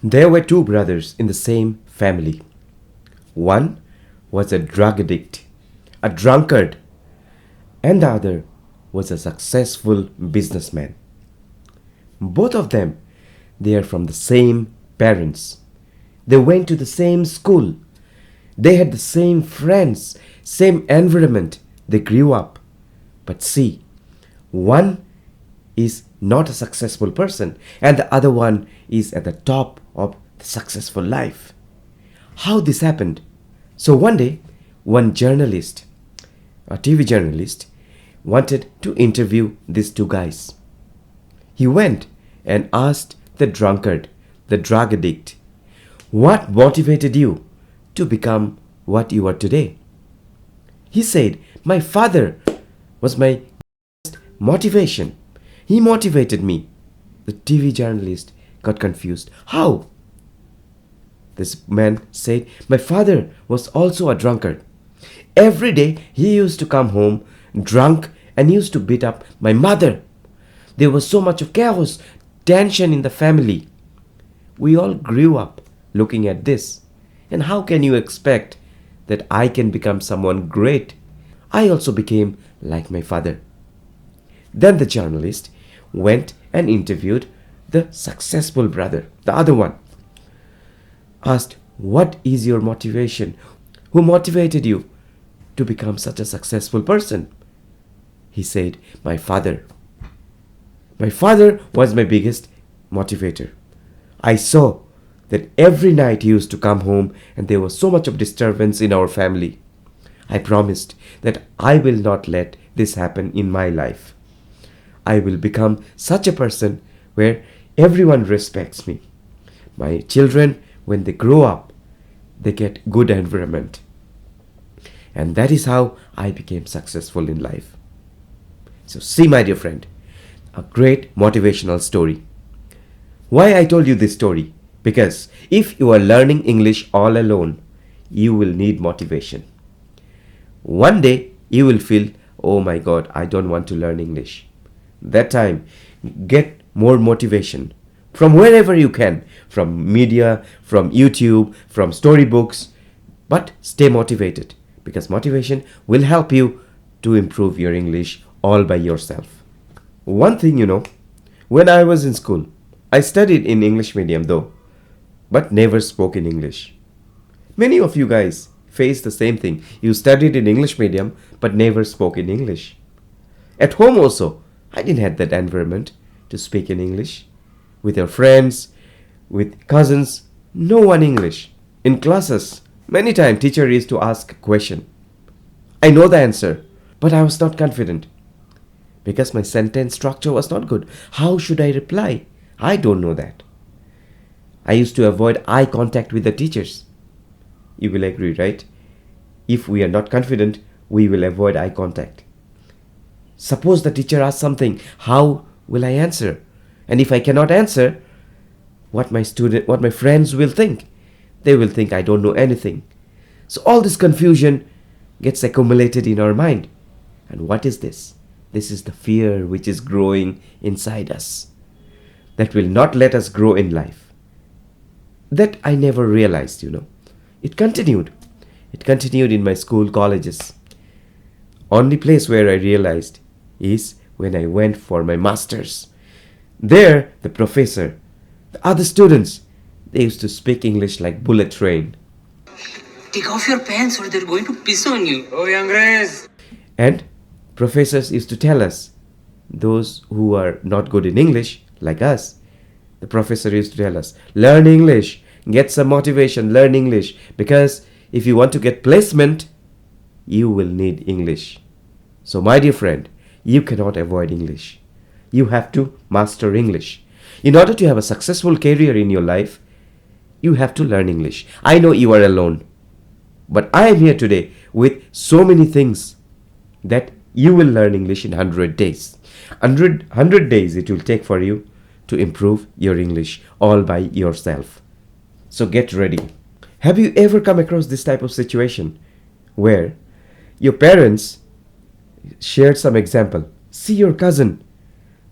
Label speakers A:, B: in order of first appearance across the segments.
A: There were two brothers in the same family. One was a drug addict, a drunkard, and the other was a successful businessman. Both of them, they are from the same parents. They went to the same school. They had the same friends, same environment. They grew up. But see, one is not a successful person and the other one is at the top of the successful life. How this happened? So one day, one journalist, a TV journalist, wanted to interview these two guys. He went and asked the drunkard, the drug addict, what motivated you to become what you are today? He said, my father was my motivation. He motivated me. The TV journalist got confused. How? This man said, my father was also a drunkard. Every day he used to come home drunk and used to beat up my mother. There was so much of chaos, tension in the family. We all grew up looking at this. And how can you expect that I can become someone great? I also became like my father. Then the journalist went and interviewed the successful brother, the other one. Asked, what is your motivation? Who motivated you to become such a successful person? He said, my father. My father was my biggest motivator. I saw that every night he used to come home and there was so much of disturbance in our family. I promised that I will not let this happen in my life. I will become such a person where everyone respects me. My children, when they grow up, they get good environment. And that is how I became successful in life. So see, my dear friend, a great motivational story. Why I told you this story? Because if you are learning English all alone, you will need motivation. One day you will feel, oh my God, I don't want to learn English. That time, get more motivation from wherever you can, from media, from YouTube, from storybooks, but stay motivated because motivation will help you to improve your English all by yourself. One thing when I was in school, I studied in English medium though, but never spoke in English. Many of you guys face the same thing. You studied in English medium, but never spoke in English. At home also, I didn't have that environment to speak in English. With your friends, with cousins, no one English. In classes, many times teacher used to ask a question. I know the answer, but I was not confident. Because my sentence structure was not good. How should I reply? I don't know that. I used to avoid eye contact with the teachers. You will agree, right? If we are not confident, we will avoid eye contact. Suppose the teacher asks something, how will I answer? And if I cannot answer, what my friends will think? They will think I don't know anything. So all this confusion gets accumulated in our mind. And what is this? This is the fear which is growing inside us. That will not let us grow in life. That I never realized, It continued. It continued in my school, colleges. Only place where I realized is when I went for my master's. There, the professor, the other students, they used to speak English like bullet train.
B: Take off your pants or they're going to piss on you. Oh, young guys.
A: And professors used to tell us, those who are not good in English, like us, the professor used to tell us, learn English, get some motivation, learn English. Because if you want to get placement, you will need English. So my dear friend, you cannot avoid English. You have to master English. In order to have a successful career in your life, you have to learn English. I know you are alone, but I am here today with so many things that you will learn English in 100 days. 100 days it will take for you to improve your English all by yourself. So get ready. Have you ever come across this type of situation where your parents shared some example? See your cousin,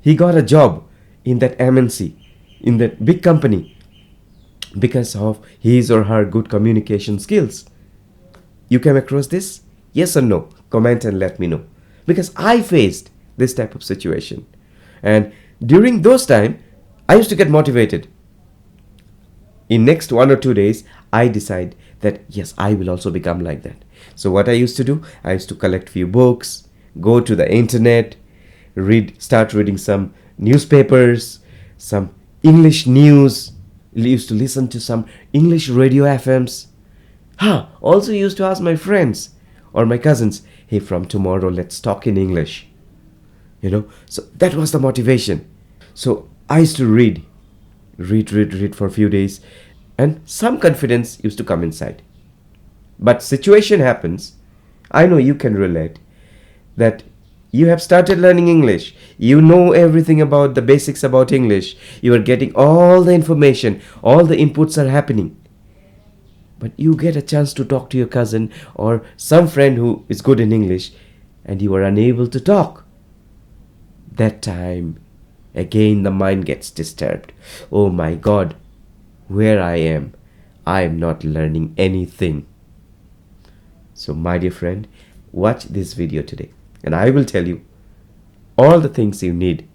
A: he got a job in that MNC, in that big company. because of his or her good communication skills. You came across this? Yes or no? Comment and let me know. Because I faced this type of situation. And during those time, I used to get motivated. In next 1 or 2 days, I decide that yes, I will also become like that. So what I used to do, I used to collect few books, go to the internet, start reading some newspapers, some English news, used to listen to some English radio FMs. Also used to ask my friends or my cousins, hey, from tomorrow let's talk in English. So that was the motivation. So I used to read for a few days, and some confidence used to come inside. But situation happens, I know you can relate, that you have started learning English, you know everything about the basics about English, you are getting all the information, all the inputs are happening. But you get a chance to talk to your cousin or some friend who is good in English, and you are unable to talk. That time, again the mind gets disturbed. Oh my God, where I am not learning anything. So my dear friend, watch this video today, and I will tell you all the things you need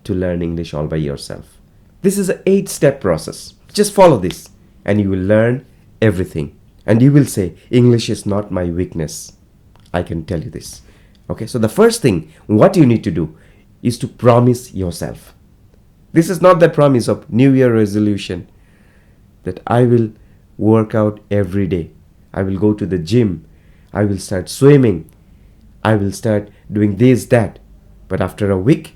A: to learn English all by yourself. This is an 8-step process. Just follow this and you will learn everything. And you will say, English is not my weakness. I can tell you this. Okay, so the first thing, what you need to do is to promise yourself. This is not the promise of New Year resolution that I will work out every day. I will go to the gym. I will start swimming. I will start doing this, that. But after a week,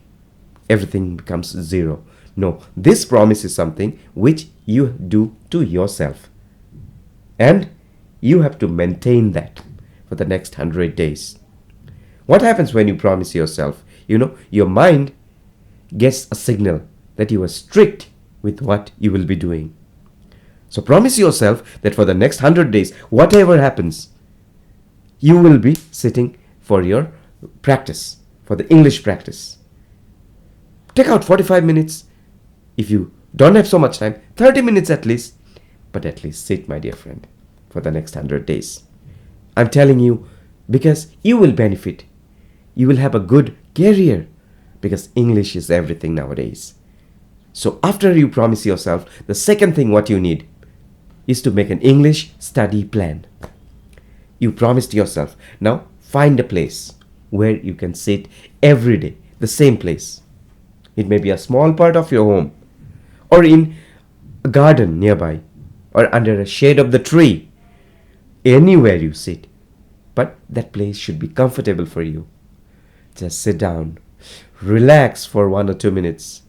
A: everything becomes zero. No, this promise is something which you do to yourself. And you have to maintain that for the next 100 days. What happens when you promise yourself? Your mind gets a signal that you are strict with what you will be doing. So promise yourself that for the next 100 days, whatever happens, you will be sitting for your practice, for the English practice. Take out 45 minutes. If you don't have so much time, 30 minutes at least. But at least sit, my dear friend, for the next 100 days. I'm telling you, because you will benefit. You will have a good career, because English is everything nowadays. So after you promise yourself, the second thing what you need is to make an English study plan. You promised yourself. Now find a place where you can sit every day, the same place. It may be a small part of your home, or in a garden nearby, or under a shade of the tree. Anywhere you sit. But that place should be comfortable for you. Just sit down, relax for 1 or 2 minutes,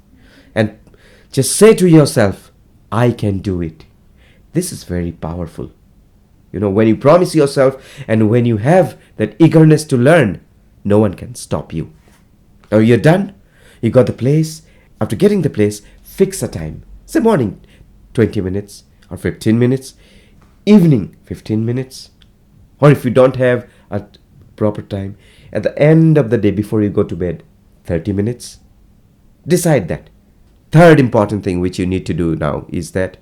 A: and just say to yourself, I can do it. This is very powerful. When you promise yourself and when you have that eagerness to learn, no one can stop you. Now you're done. You got the place. After getting the place, fix a time. Say morning, 20 minutes or 15 minutes. Evening, 15 minutes. Or if you don't have a proper time, at the end of the day before you go to bed, 30 minutes. Decide that. Third important thing which you need to do now is that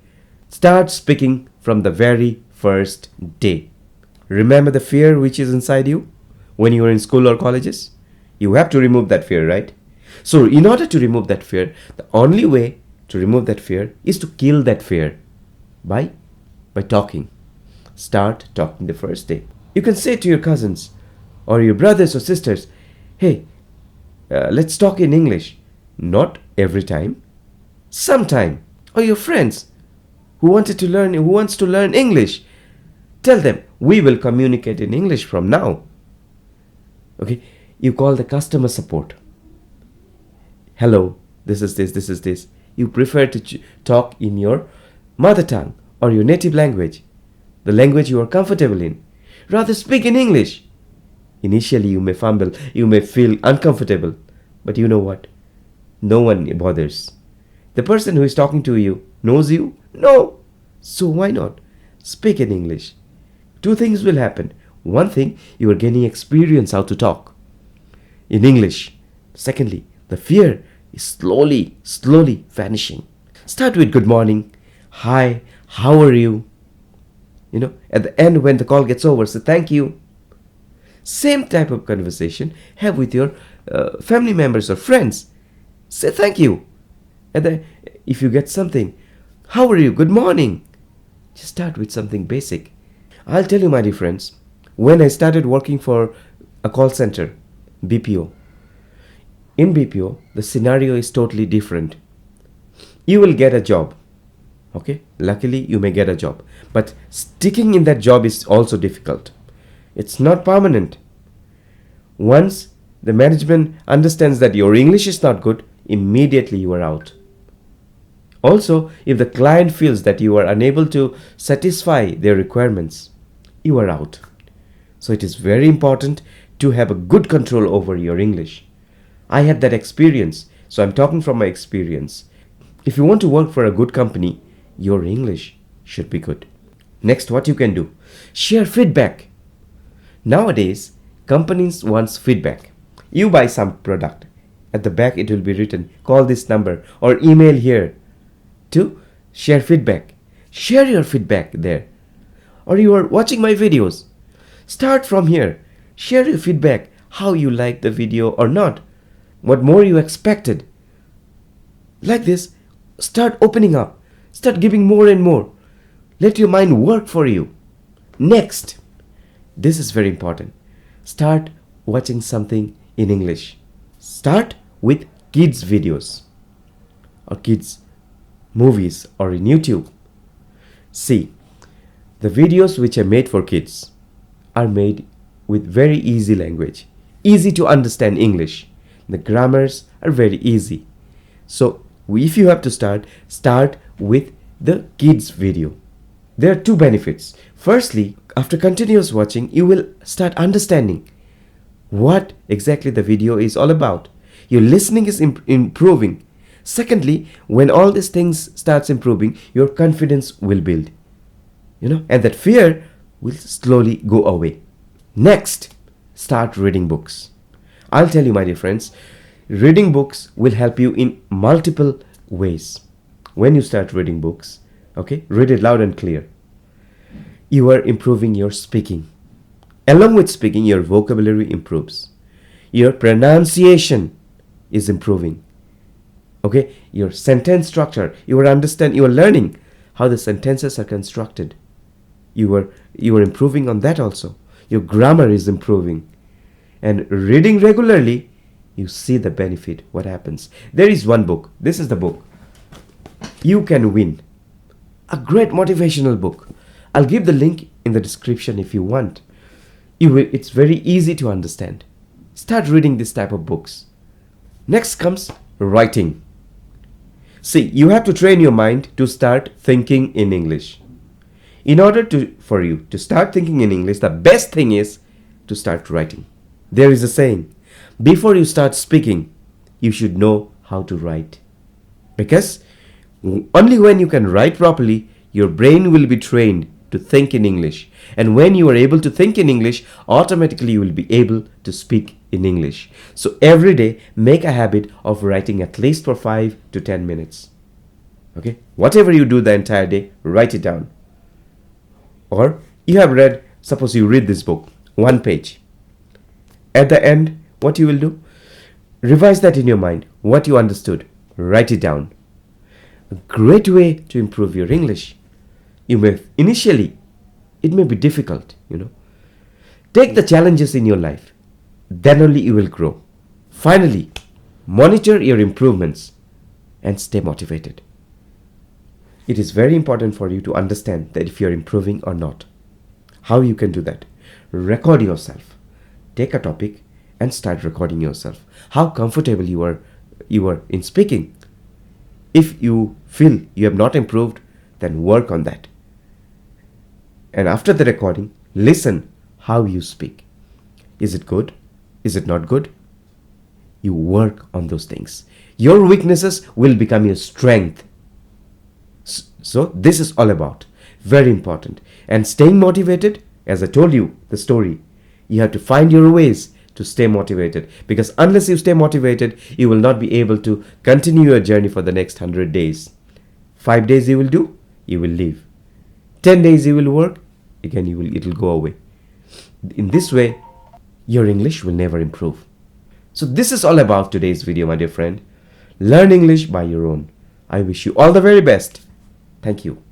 A: start speaking from the very first day. Remember the fear which is inside you when you are in school or colleges? You have to remove that fear, right? So in order to remove that fear, the only way to remove that fear is to kill that fear by talking. Start talking the first day. You can say to your cousins or your brothers or sisters, hey, let's talk in English. Not every time. Sometime. Or your friends who wants to learn English. Tell them, we will communicate in English from now. Okay, you call the customer support. Hello, this is this. You prefer to talk in your mother tongue or your native language, the language you are comfortable in. Rather speak in English. Initially you may fumble, you may feel uncomfortable, but you know what? No one bothers. The person who is talking to you knows you? No. So why not? Speak in English. 2 things will happen. One thing, you are gaining experience how to talk in English. Secondly, the fear is slowly vanishing. Start with good morning. Hi, How are you? At the end, when the call gets over, say thank you. Same type of conversation have with your family members or friends. Say thank you. And then if you get something, how are you? Good morning. Just start with something basic. I'll tell you, my dear friends, when I started working for a call center, BPO, in BPO, the scenario is totally different. You will get a job. Okay? Luckily, you may get a job. But sticking in that job is also difficult. It's not permanent. Once the management understands that your English is not good, immediately you are out. Also, if the client feels that you are unable to satisfy their requirements, you are out. So it is very important to have a good control over your English. I had that experience, so I'm talking from my experience. If you want to work for a good company, your English should be good. Next, what you can do? Share feedback. Nowadays, companies want feedback. You buy some product. At the back, it will be written, call this number or email here to share feedback. Share your feedback there. Or you are watching my videos. Start from here. Share your feedback, how you like the video or not. What more you expected. Like this, start opening up. Start giving more and more. Let your mind work for you. Next, this is very important. Start watching something in English. Start with kids videos or kids movies or in YouTube. See, the videos which are made for kids are made with very easy language, easy to understand English. The grammars are very easy. So if you have to start with the kids video. There are two benefits. Firstly, after continuous watching, you will start understanding what exactly the video is all about. Your listening is improving. Secondly, when all these things starts improving, your confidence will build. And that fear will slowly go away. Next, start reading books. I'll tell you, my dear friends, reading books will help you in multiple ways. When you start reading books, okay, read it loud and clear. You are improving your speaking. Along with speaking, your vocabulary improves. Your pronunciation is improving. Okay, your sentence structure, you are learning how the sentences are constructed. You are improving on that also. Your grammar is improving. And reading regularly, you see the benefit, what happens. There is one book. This is the book. You Can Win. A great motivational book. I'll give the link in the description if you want. It's very easy to understand. Start reading this type of books. Next comes writing. See, you have to train your mind to start thinking in English. In order for you to start thinking in English, the best thing is to start writing. There is a saying, before you start speaking, you should know how to write. Because only when you can write properly, your brain will be trained to think in English. And when you are able to think in English, automatically you will be able to speak in English. So every day, make a habit of writing at least for 5 to 10 minutes. Okay? Whatever you do the entire day, write it down. Or you have read, suppose you read this book, 1 page. At the end, what you will do? Revise that in your mind. What you understood, write it down. A great way to improve your English. Initially, it may be difficult, Take the challenges in your life. Then only you will grow. Finally, monitor your improvements and stay motivated. It is very important for you to understand that if you are improving or not. How you can do that? Record yourself. Take a topic and start recording yourself. How comfortable you are in speaking. If you feel you have not improved, then work on that. And after the recording, listen how you speak. Is it good? Is it not good? You work on those things. Your weaknesses will become your strength. So this is all about. Very important. And staying motivated, as I told you the story, you have to find your ways to stay motivated. Because unless you stay motivated, you will not be able to continue your journey for the next 100 days. 5 days you will do, you will leave. 10 days you will work, again it'll go away. In this way, your English will never improve. So this is all about today's video, my dear friend. Learn English by your own. I wish you all the very best. Thank you.